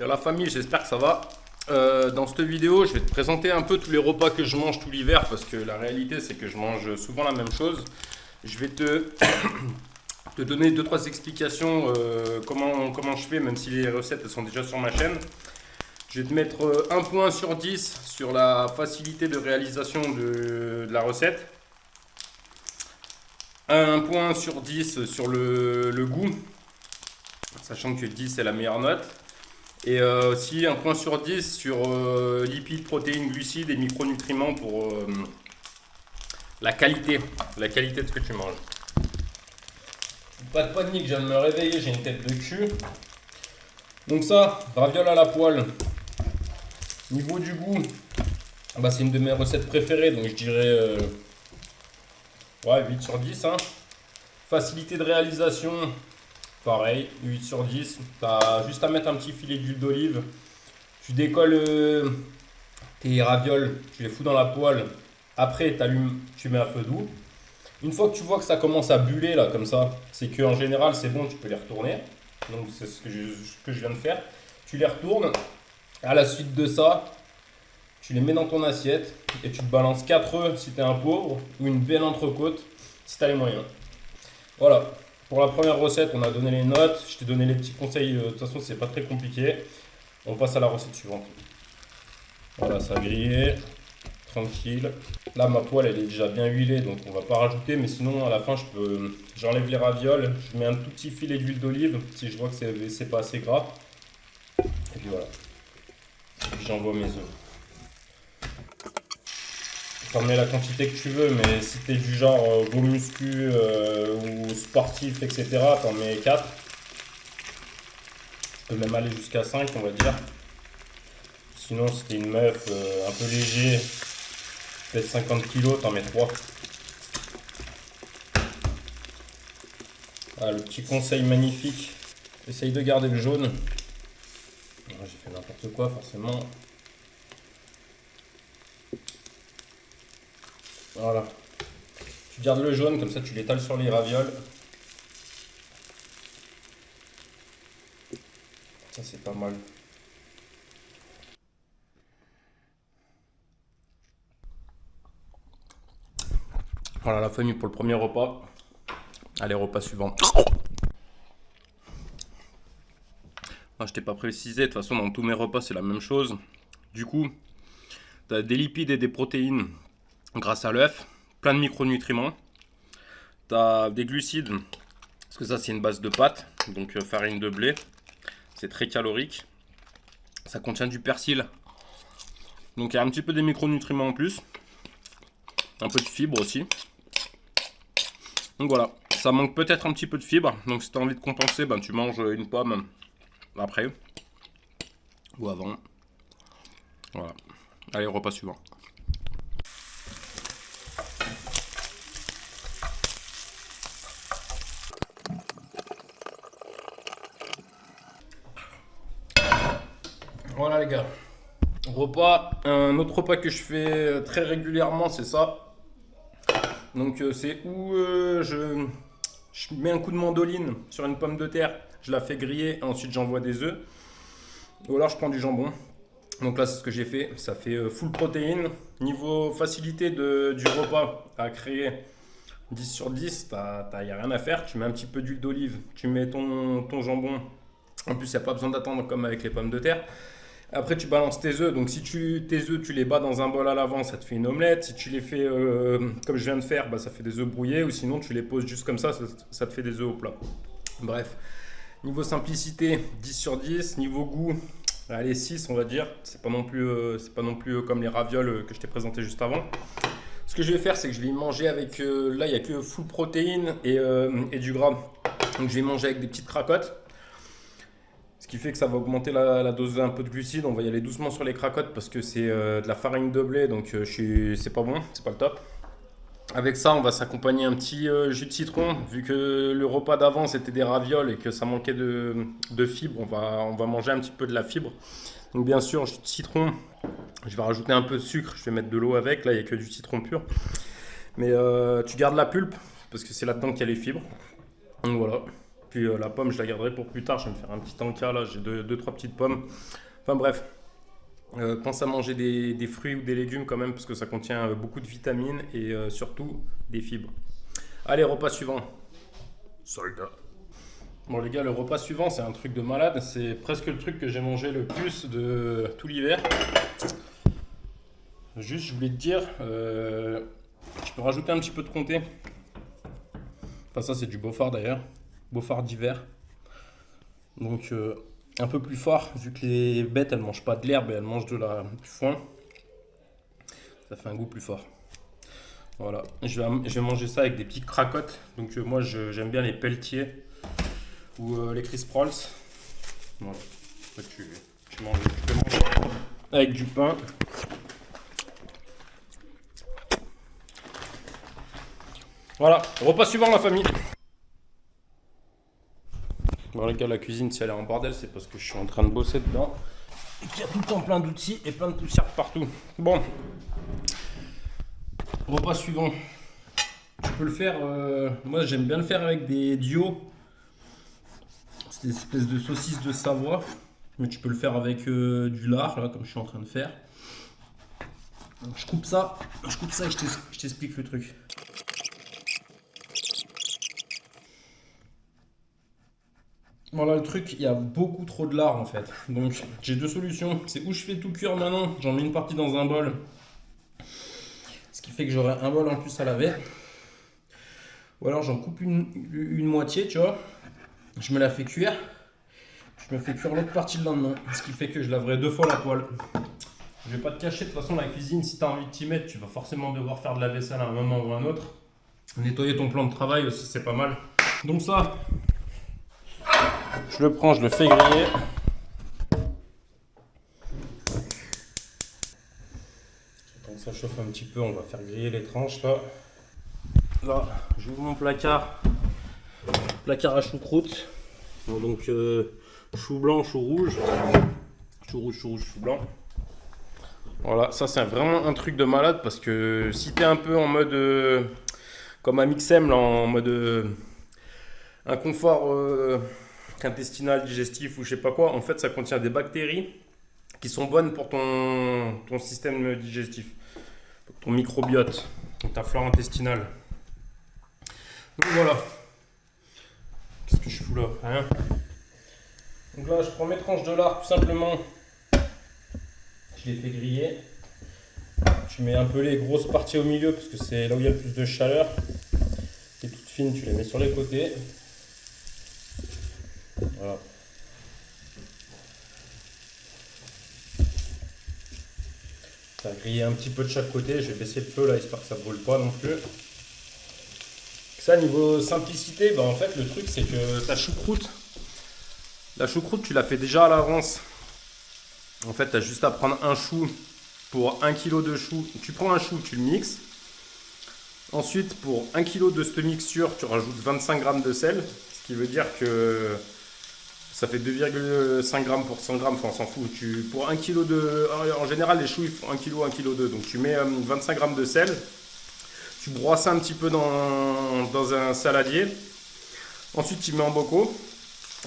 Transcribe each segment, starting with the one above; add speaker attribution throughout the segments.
Speaker 1: Et la famille, j'espère que ça va. Dans cette vidéo, je vais te présenter un peu tous les repas que je mange tout l'hiver parce que la réalité, c'est que je mange souvent la même chose. Je vais te donner 2-3 explications comment je fais, même si les recettes elles sont déjà sur ma chaîne. Je vais te mettre 1 point sur 10 sur la facilité de réalisation de la recette. 1 point sur 10 sur le goût, sachant que 10 c'est la meilleure note. Et aussi 1 point sur 10 sur lipides, protéines, glucides et micronutriments pour la qualité de ce que tu manges. Pas de panique, je viens de me réveiller, j'ai une tête de cul. Donc ça, ravioles à la poêle. Niveau du goût, bah c'est une de mes recettes préférées, donc je dirais 8 sur 10. Hein. Facilité de réalisation, pareil, 8 sur 10. Tu as juste à mettre un petit filet d'huile d'olive. Tu décolles tes ravioles, tu les fous dans la poêle. Après, tu allumes, tu mets à feu doux. Une fois que tu vois que ça commence à buller là comme ça, c'est qu'en général c'est bon, tu peux les retourner. Donc c'est ce que je viens de faire. Tu les retournes. À la suite de ça, tu les mets dans ton assiette et tu te balances 4 œufs si tu es un pauvre ou une belle entrecôte si tu as les moyens. Voilà, pour la première recette, on a donné les notes. Je t'ai donné les petits conseils. De toute façon, c'est pas très compliqué. On passe à la recette suivante. Voilà, ça a grillé. Tranquille. Là, ma poêle, elle est déjà bien huilée, donc on va pas rajouter. Mais sinon, à la fin, j'enlève les ravioles. Je mets un tout petit filet d'huile d'olive si je vois que c'est pas assez gras. Et puis voilà. Et puis j'envoie mes œufs. T'en mets la quantité que tu veux, mais si t'es du genre gros muscu ou sportif, etc., t'en mets 4. Tu peux même aller jusqu'à 5, on va dire. Sinon, si t'es une meuf un peu léger, peut-être 50 kg, t'en mets 3. Ah, le petit conseil magnifique, essaye de garder le jaune. J'ai fait n'importe quoi, forcément. Voilà. Tu gardes le jaune, comme ça tu l'étales sur les ravioles. Ça c'est pas mal. Voilà la famille pour le premier repas. Allez, repas suivant. Ah, je t'ai pas précisé, de toute façon dans tous mes repas c'est la même chose. Du coup, tu as des lipides et des protéines grâce à l'œuf, plein de micronutriments. Tu as des glucides, parce que ça c'est une base de pâte, donc farine de blé. C'est très calorique. Ça contient du persil. Donc il y a un petit peu des micronutriments en plus. Un peu de fibres aussi. Donc voilà, ça manque peut-être un petit peu de fibres. Donc si tu as envie de compenser, ben, tu manges une pomme après. Ou avant. Voilà. Allez, repas suivant. Voilà les gars. Repas. Un autre repas que je fais très régulièrement, c'est ça. Donc c'est où je mets un coup de mandoline sur une pomme de terre. Je la fais griller et ensuite j'envoie des œufs. Ou alors je prends du jambon. Donc là c'est ce que j'ai fait. Ça fait full protéine. Niveau facilité du repas à créer, 10 sur 10, il n'y a rien à faire. Tu mets un petit peu d'huile d'olive, tu mets ton jambon. En plus, il n'y a pas besoin d'attendre comme avec les pommes de terre. Après, tu balances tes œufs. Donc, si tes œufs, tu les bats dans un bol à l'avant, ça te fait une omelette. Si tu les fais comme je viens de faire, bah, ça fait des œufs brouillés. Ou sinon, tu les poses juste comme ça te fait des œufs au plat. Bref, niveau simplicité, 10 sur 10. Niveau goût, allez, 6 on va dire. C'est pas non plus comme les ravioles que je t'ai présenté juste avant. Ce que je vais faire, c'est que je vais y manger avec... là, il n'y a que full protéines et du gras. Donc, je vais manger avec des petites cracottes. Ce qui fait que ça va augmenter la dose un peu de glucides. On va y aller doucement sur les cracottes parce que c'est de la farine de blé, donc c'est pas bon, c'est pas le top. Avec ça, on va s'accompagner un petit jus de citron. Vu que le repas d'avant c'était des ravioles et que ça manquait de fibres, on va manger un petit peu de la fibre. Donc bien sûr, jus de citron, je vais rajouter un peu de sucre, je vais mettre de l'eau avec, là il n'y a que du citron pur. Mais tu gardes la pulpe parce que c'est là-dedans qu'il y a les fibres. Donc voilà. Puis la pomme, je la garderai pour plus tard. Je vais me faire un petit encas là. J'ai deux, trois petites pommes. Enfin bref. Pense à manger des fruits ou des légumes quand même parce que ça contient beaucoup de vitamines et surtout des fibres. Allez, repas suivant. Soldat. Bon les gars, le repas suivant c'est un truc de malade. C'est presque le truc que j'ai mangé le plus de tout l'hiver. Juste, je voulais te dire, je peux rajouter un petit peu de comté. Enfin ça c'est du Beaufort d'ailleurs. Beaufort d'hiver. Donc un peu plus fort, vu que les bêtes elles mangent pas de l'herbe et elles mangent du foin. Ça fait un goût plus fort. Voilà, je vais manger ça avec des petites cracottes. Donc moi j'aime bien les pelletiers ou les Crisp Rolls. Voilà, tu peux manger avec du pain. Voilà, repas suivant la famille. Bon les gars, la cuisine si elle est en bordel c'est parce que je suis en train de bosser dedans et qu'il y a tout le temps plein d'outils et plein de poussière partout. Bon, repas suivant. Tu peux le faire, moi j'aime bien le faire avec des duos. C'est des espèces de saucisses de Savoie. Mais tu peux le faire avec du lard là comme je suis en train de faire. Donc, je coupe ça et je t'explique le truc. Voilà le truc, il y a beaucoup trop de lard en fait. Donc j'ai deux solutions. C'est où je fais tout cuire maintenant, j'en mets une partie dans un bol. Ce qui fait que j'aurai un bol en plus à laver. Ou alors j'en coupe une moitié, tu vois. Je me la fais cuire. Je me fais cuire l'autre partie le lendemain. Ce qui fait que je laverai deux fois la poêle. Je vais pas te cacher, de toute façon la cuisine, si tu as envie de t'y mettre, tu vas forcément devoir faire de la vaisselle à un moment ou à un autre. Nettoyer ton plan de travail aussi, c'est pas mal. Donc ça... je le prends, je le fais griller. Quand ça chauffe un petit peu, on va faire griller les tranches là. Là, j'ouvre mon placard. Placard à choucroute. Bon, donc chou blanc, chou rouge. Chou rouge, chou rouge, chou blanc. Voilà, ça c'est vraiment un truc de malade parce que si t'es un peu en mode comme un Mixem là, en mode inconfort intestinal, digestif ou je sais pas quoi, en fait ça contient des bactéries qui sont bonnes pour ton système digestif, pour ton microbiote, pour ta flore intestinale. Donc voilà. Qu'est-ce que je fous là? Rien. Donc là je prends mes tranches de lard tout simplement. Je les fais griller. Tu mets un peu les grosses parties au milieu parce que c'est là où il y a le plus de chaleur. Les toutes fines, tu les mets sur les côtés. Voilà. Ça va griller un petit peu de chaque côté. Je vais baisser le feu là, histoire que ça ne brûle pas non plus. Ça, niveau simplicité, bah, en fait, le truc c'est que ta choucroute, la choucroute, tu la fais déjà à l'avance. En fait, tu as juste à prendre un chou pour 1 kg de chou. Tu prends un chou, tu le mixes. Ensuite, pour 1 kg de cette mixture, tu rajoutes 25 g de sel. Ce qui veut dire que ça fait 2,5 g pour 100 g. Enfin, on s'en fout. Pour 1 kg de... En général, les choux, ils font 1 kg, 1 kg 2. Donc, tu mets 25 g de sel. Tu broies ça un petit peu dans un saladier. Ensuite, tu mets en bocaux.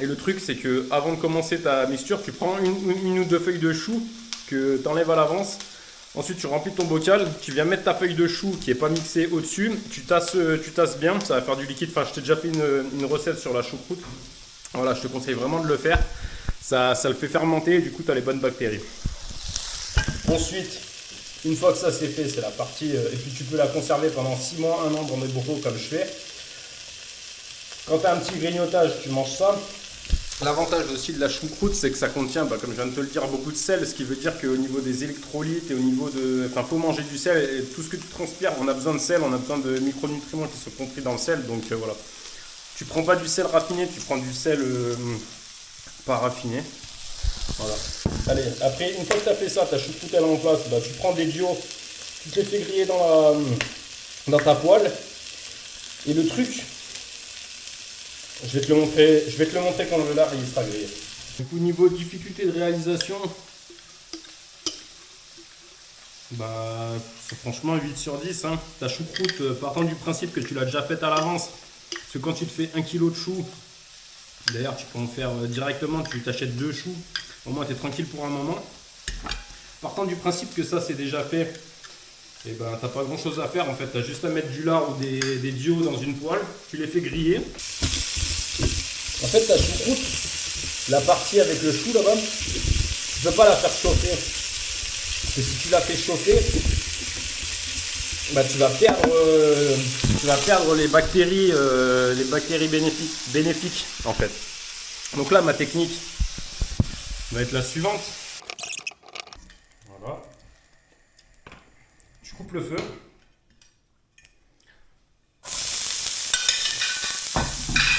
Speaker 1: Et le truc, c'est que avant de commencer ta mixture, tu prends une ou deux feuilles de chou que tu enlèves à l'avance. Ensuite, tu remplis ton bocal. Tu viens mettre ta feuille de chou qui n'est pas mixée au-dessus. Tu tasses bien. Ça va faire du liquide. Enfin, je t'ai déjà fait une recette sur la choucroute. Voilà, je te conseille vraiment de le faire. Ça le fait fermenter et du coup, tu as les bonnes bactéries. Ensuite, une fois que ça c'est fait, c'est la partie... et puis, tu peux la conserver pendant 6 mois, 1 an dans des bocaux comme je fais. Quand tu as un petit grignotage, tu manges ça. L'avantage aussi de la choucroute, c'est que ça contient, comme je viens de te le dire, beaucoup de sel, ce qui veut dire qu'au niveau des électrolytes et au niveau de... Enfin, il faut manger du sel et tout ce que tu transpires, on a besoin de sel, on a besoin de micronutriments qui sont compris dans le sel, donc voilà. Tu prends pas du sel raffiné, tu prends du sel paraffiner. Voilà. Allez, après, une fois que tu as fait ça, ta choucroute elle est en place, bah, tu prends des duos, tu te les fais griller dans ta poêle. Et le truc, je vais te le montrer quand le lard il sera grillé. Du coup, niveau difficulté de réalisation, bah, c'est franchement 8 sur 10. Hein. Ta choucroute, partant du principe que tu l'as déjà faite à l'avance, parce que quand tu te fais 1 kg de choux, d'ailleurs tu peux en faire directement, tu t'achètes 2 choux, au moins tu es tranquille pour un moment. Partant du principe que ça c'est déjà fait, et ben t'as pas grand chose à faire en fait, t'as juste à mettre du lard ou des duos dans une poêle, tu les fais griller. En fait ta choucroute, la partie avec le chou là-bas, tu peux pas la faire chauffer. Parce que si tu la fais chauffer, bah, tu vas perdre les bactéries bénéfiques en fait. Donc là ma technique va être la suivante. Voilà. Tu coupes le feu.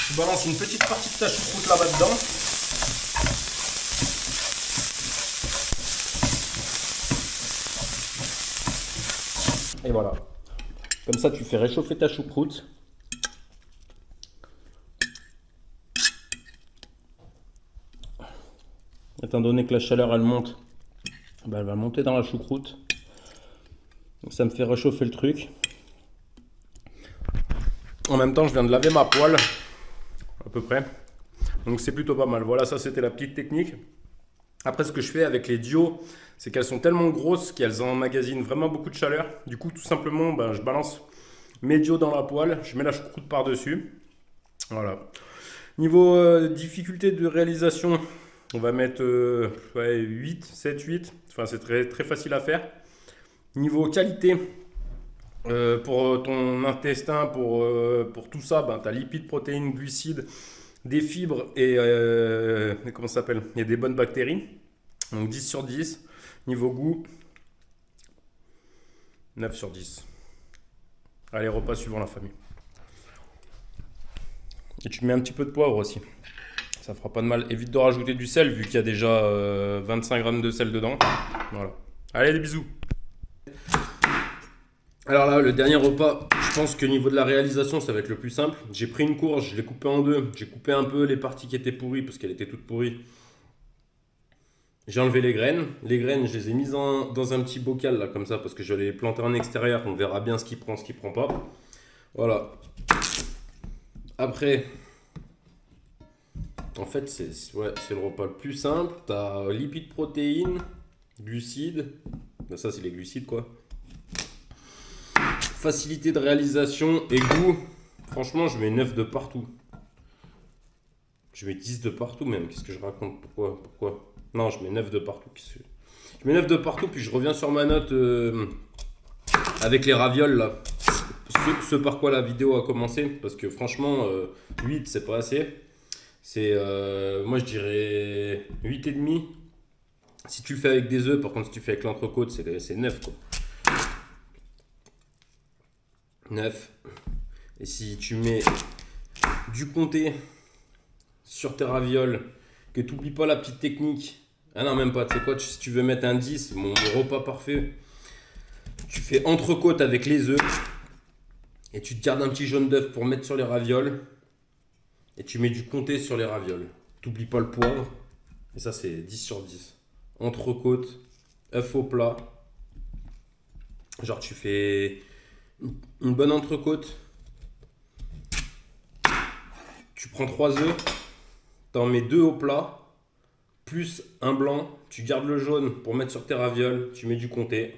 Speaker 1: Tu balances une petite partie de ta choucroute là-bas dedans. Et voilà. Comme ça, tu fais réchauffer ta choucroute. Étant donné que la chaleur, elle monte, ben, elle va monter dans la choucroute. Donc ça me fait réchauffer le truc. En même temps, je viens de laver ma poêle, à peu près. Donc c'est plutôt pas mal. Voilà, ça c'était la petite technique. Après, ce que je fais avec les duos, c'est qu'elles sont tellement grosses qu'elles emmagasinent vraiment beaucoup de chaleur. Du coup, tout simplement, ben, je balance mes duos dans la poêle, je mets la choucroute par-dessus. Voilà. Niveau difficulté de réalisation, on va mettre 8, 7, 8. Enfin, c'est très, très facile à faire. Niveau qualité, pour ton intestin, pour tout ça, ben, tu as lipides, protéines, glucides, des fibres et comment ça s'appelle? Il y a des bonnes bactéries. Donc 10 sur 10. Niveau goût, 9 sur 10. Allez, repas suivant la famille. Et tu mets un petit peu de poivre aussi. Ça fera pas de mal. Évite de rajouter du sel vu qu'il y a déjà 25 grammes de sel dedans. Voilà. Allez, des bisous. Alors là, le dernier repas, je pense que niveau de la réalisation, ça va être le plus simple. J'ai pris une courge, je l'ai coupée en deux. J'ai coupé un peu les parties qui étaient pourries parce qu'elles étaient toutes pourries. J'ai enlevé les graines. Les graines, je les ai mises dans un petit bocal là, comme ça, parce que je vais les planter en extérieur. On verra bien ce qui prend, ce qui prend pas. Voilà. Après, en fait, c'est le repas le plus simple. Tu as lipides, protéines, glucides. Ben, ça, c'est les glucides, quoi. Facilité de réalisation et goût. Franchement, je mets 9 de partout. Je mets 10 de partout même. Qu'est-ce que je raconte? Pourquoi? Non, je mets 9 de partout. Je mets 9 de partout, puis je reviens sur ma note avec les ravioles là. Ce par quoi la vidéo a commencé. Parce que franchement, 8 c'est pas assez. C'est, moi je dirais 8,5. Si tu le fais avec des œufs, par contre si tu fais avec l'entrecôte, c'est 9 quoi. 9. Et si tu mets du comté sur tes ravioles, que tu n'oublies pas la petite technique. Ah non, même pas, tu sais quoi, si tu veux mettre un 10, mon repas parfait, tu fais entrecôte avec les œufs et tu te gardes un petit jaune d'œuf pour mettre sur les ravioles et tu mets du comté sur les ravioles. Tu n'oublies pas le poivre et ça c'est 10 sur 10. Entrecôte, œuf au plat. Genre tu fais une bonne entrecôte, tu prends 3 œufs, tu en mets 2 au plat, plus un blanc, tu gardes le jaune pour mettre sur tes ravioles, tu mets du comté,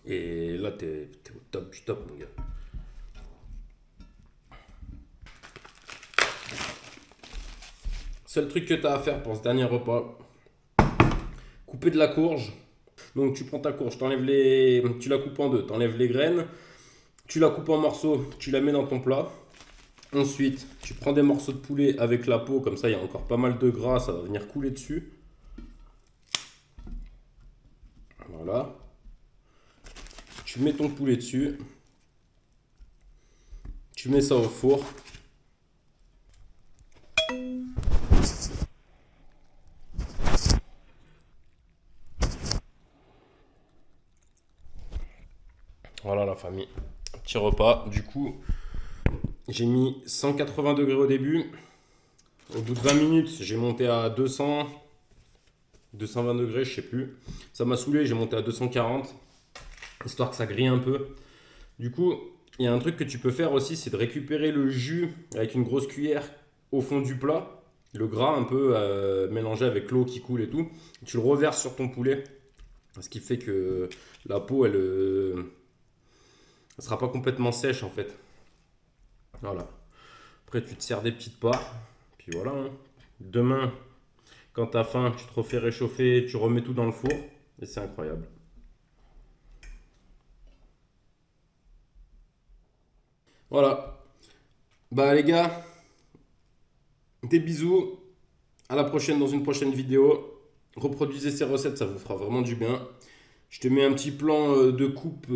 Speaker 1: et là t'es au top du top mon gars. Seul truc que tu as à faire pour ce dernier repas, couper de la courge. Donc tu prends ta courge, tu la coupes en deux, tu enlèves les graines, tu la coupes en morceaux, tu la mets dans ton plat. Ensuite, tu prends des morceaux de poulet avec la peau, comme ça il y a encore pas mal de gras, ça va venir couler dessus. Voilà. Tu mets ton poulet dessus. Tu mets ça au four. Voilà la famille, petit repas. Du coup, j'ai mis 180 degrés au début. Au bout de 20 minutes, j'ai monté à 200, 220 degrés, je sais plus. Ça m'a saoulé, j'ai monté à 240, histoire que ça grille un peu. Du coup, il y a un truc que tu peux faire aussi, c'est de récupérer le jus avec une grosse cuillère au fond du plat. Le gras un peu mélangé avec l'eau qui coule et tout. Tu le reverses sur ton poulet. Ce qui fait que la peau, elle sera pas complètement sèche en fait. Voilà. Après, tu te sers des petites parts. Puis voilà, hein. Demain, quand t'as faim, tu te refais réchauffer, tu remets tout dans le four. Et c'est incroyable. Voilà. Bah les gars, des bisous. À la prochaine dans une prochaine vidéo. Reproduisez ces recettes, ça vous fera vraiment du bien. Je te mets un petit plan de coupe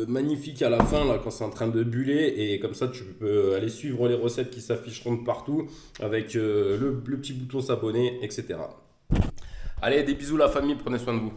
Speaker 1: magnifique à la fin, là, quand c'est en train de buller. Et comme ça, tu peux aller suivre les recettes qui s'afficheront de partout avec le petit bouton s'abonner, etc. Allez, des bisous la famille, prenez soin de vous.